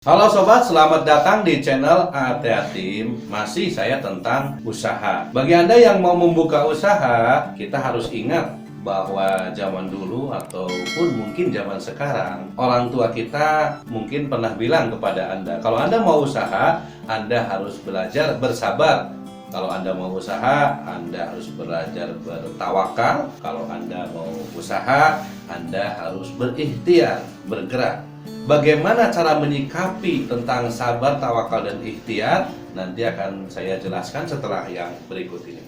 Halo sobat, selamat datang di channel ATA Team. Masih saya tentang usaha. Bagi Anda yang mau membuka usaha, kita harus ingat bahwa zaman dulu ataupun mungkin zaman sekarang, orang tua kita mungkin pernah bilang kepada Anda, kalau Anda mau usaha, Anda harus belajar bersabar. Kalau Anda mau usaha, Anda harus belajar bertawakal. Kalau Anda mau usaha, Anda harus berikhtiar, bergerak. Bagaimana cara menyikapi tentang sabar, tawakal, dan ikhtiar? Nanti akan saya jelaskan setelah yang berikut ini.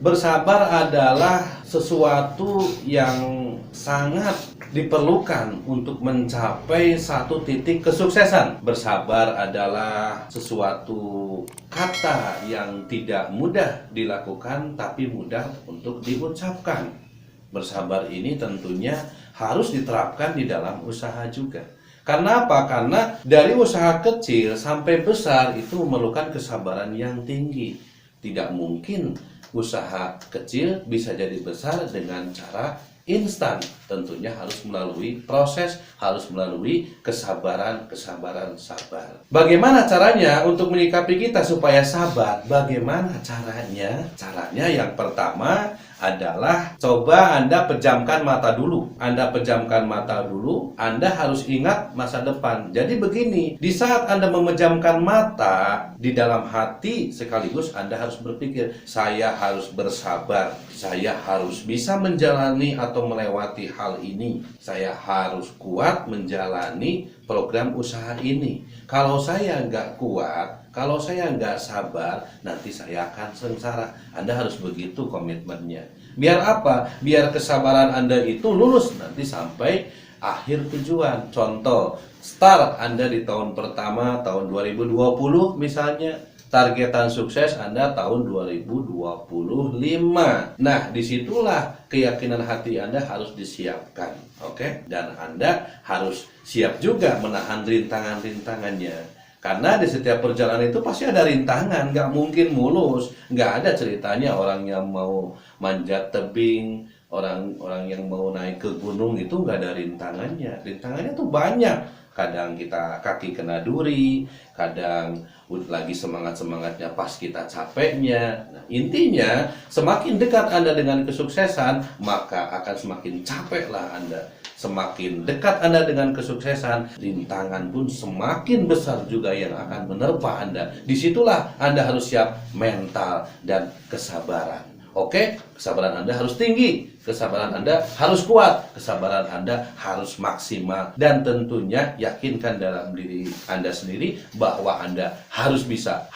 Bersabar adalah sesuatu yang sangat diperlukan untuk mencapai satu titik kesuksesan. Bersabar adalah sesuatu kata yang tidak mudah dilakukan tapi mudah untuk diucapkan. Bersabar ini tentunya harus diterapkan di dalam usaha juga. Karena apa? Karena dari usaha kecil sampai besar itu memerlukan kesabaran yang tinggi. Tidak mungkin usaha kecil bisa jadi besar dengan cara instan. Tentunya harus melalui proses, harus melalui kesabaran. Bagaimana caranya untuk menyikapi kita supaya sabar? Bagaimana caranya? Caranya yang pertama adalah coba Anda pejamkan mata dulu. Anda pejamkan mata dulu, Anda harus ingat masa depan. Jadi begini, di saat Anda memejamkan mata, di dalam hati sekaligus Anda harus berpikir, saya harus bersabar, saya harus bisa menjalani atau melewati hal ini. Saya harus kuat menjalani program usaha ini. Kalau saya nggak kuat, kalau saya nggak sabar, nanti saya akan sengsara. Anda harus begitu komitmennya. Biar apa? Biar kesabaran Anda itu lulus nanti sampai akhir tujuan. Contoh, start Anda di tahun pertama, tahun 2020 misalnya. Targetan sukses Anda tahun 2025. Nah, disitulah keyakinan hati Anda harus disiapkan. Oke? Dan Anda harus siap juga menahan rintangan-rintangannya. Karena di setiap perjalanan itu pasti ada rintangan, nggak mungkin mulus. Nggak ada ceritanya orang yang mau manjat tebing, orang yang mau naik ke gunung itu nggak ada rintangannya. Rintangannya tuh banyak. Kadang kita kaki kena duri, kadang lagi semangat-semangatnya pas kita capeknya. Nah, intinya semakin dekat Anda dengan kesuksesan, maka akan semakin capeklah Anda. Semakin dekat Anda dengan kesuksesan, rintangan pun semakin besar juga yang akan menerpa Anda. Disitulah Anda harus siap mental dan kesabaran. Oke, kesabaran Anda harus tinggi, kesabaran Anda harus kuat, kesabaran Anda harus maksimal, dan tentunya yakinkan dalam diri Anda sendiri bahwa Anda harus bisa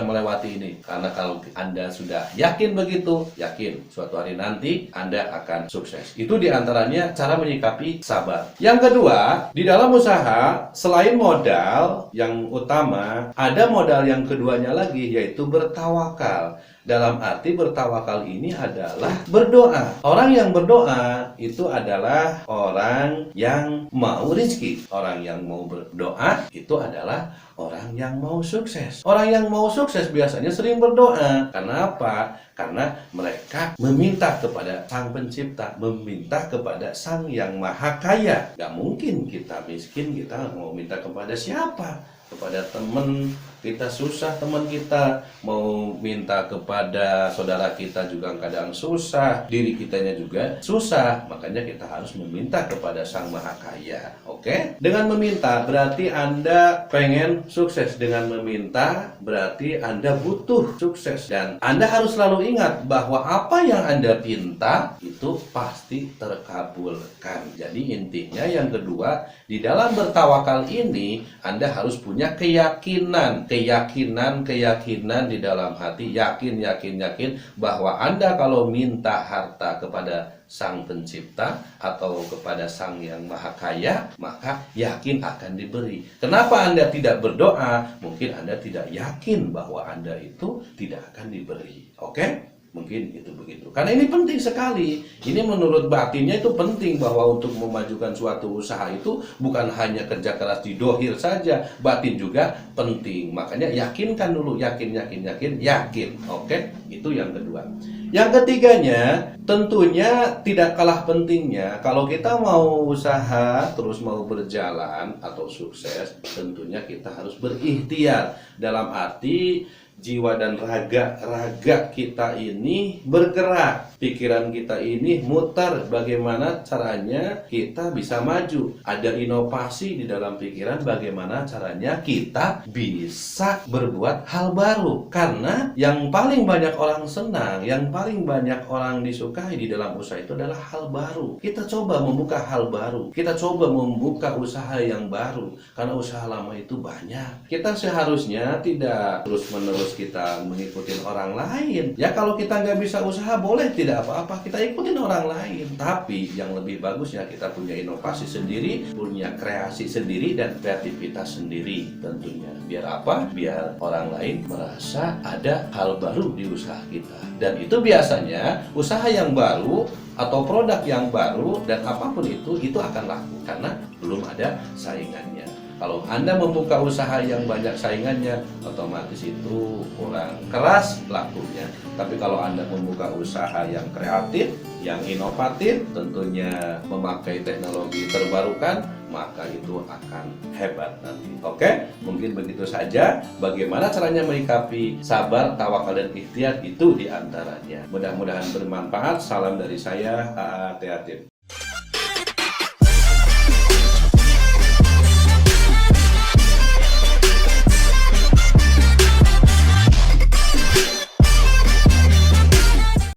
melewati ini. Karena kalau Anda sudah yakin begitu, yakin suatu hari nanti Anda akan sukses. Itu diantaranya cara menyikapi sabar. Yang kedua, di dalam usaha selain modal yang utama, ada modal yang keduanya lagi, yaitu bertawakal. Dalam arti bertawakal ini adalah berdoa. Orang yang berdoa itu adalah orang yang mau rezeki. Orang yang mau berdoa itu adalah orang yang mau sukses. Orang yang mau sukses biasanya sering berdoa. Karena apa? Karena mereka meminta kepada Sang Pencipta, meminta kepada Sang Yang Maha Kaya. Gak mungkin kita miskin, kita mau minta kepada siapa? Kepada teman kita susah, teman kita mau minta kepada saudara kita juga kadang susah, diri kitanya juga susah, makanya kita harus meminta kepada Sang Maha Kaya. Oke? Dengan meminta berarti Anda pengen sukses, dengan meminta berarti Anda butuh sukses, dan Anda harus selalu ingat bahwa apa yang Anda pinta itu pasti terkabulkan. Jadi intinya yang kedua, di dalam bertawakal ini Anda harus punya keyakinan di dalam hati, yakin bahwa Anda kalau minta harta kepada Sang Pencipta atau kepada Sang Yang Maha Kaya, maka yakin akan diberi. Kenapa Anda tidak berdoa? Mungkin Anda tidak yakin bahwa Anda itu tidak akan diberi. Oke? Mungkin itu begitu. Karena ini penting sekali. Ini menurut batinnya itu penting, bahwa untuk memajukan suatu usaha itu bukan hanya kerja keras di dohir saja, batin juga penting. Makanya yakinkan dulu, yakin. Oke, itu yang kedua. Yang ketiganya, tentunya tidak kalah pentingnya, kalau kita mau usaha terus mau berjalan atau sukses, tentunya kita harus berikhtiar. Dalam arti jiwa dan raga kita ini bergerak, pikiran kita ini mutar, bagaimana caranya kita bisa maju. Ada inovasi di dalam pikiran, bagaimana caranya kita bisa berbuat hal baru. Karena yang paling banyak orang senang, yang paling banyak orang disukai di dalam usaha itu adalah hal baru. Kita coba membuka hal baru, kita coba membuka usaha yang baru, karena usaha lama itu banyak. Kita seharusnya tidak terus-menerus kita mengikuti orang lain. Ya, kalau kita nggak bisa usaha, boleh, tidak apa-apa, kita ikutin orang lain. Tapi yang lebih bagusnya kita punya inovasi sendiri, punya kreasi sendiri, dan kreativitas sendiri tentunya. Biar apa? Biar orang lain merasa ada hal baru di usaha kita. Dan itu biasanya usaha yang baru atau produk yang baru dan apapun itu akan laku karena belum ada saingannya. Kalau Anda membuka usaha yang banyak saingannya, otomatis itu kurang keras lakunya. Tapi kalau Anda membuka usaha yang kreatif, yang inovatif, tentunya memakai teknologi terbarukan, maka itu akan hebat nanti. Oke, mungkin begitu saja. Bagaimana caranya menyikapi sabar, tawakal, dan ikhtiar, itu diantaranya. Mudah-mudahan bermanfaat. Salam dari saya, A.A. Teatif.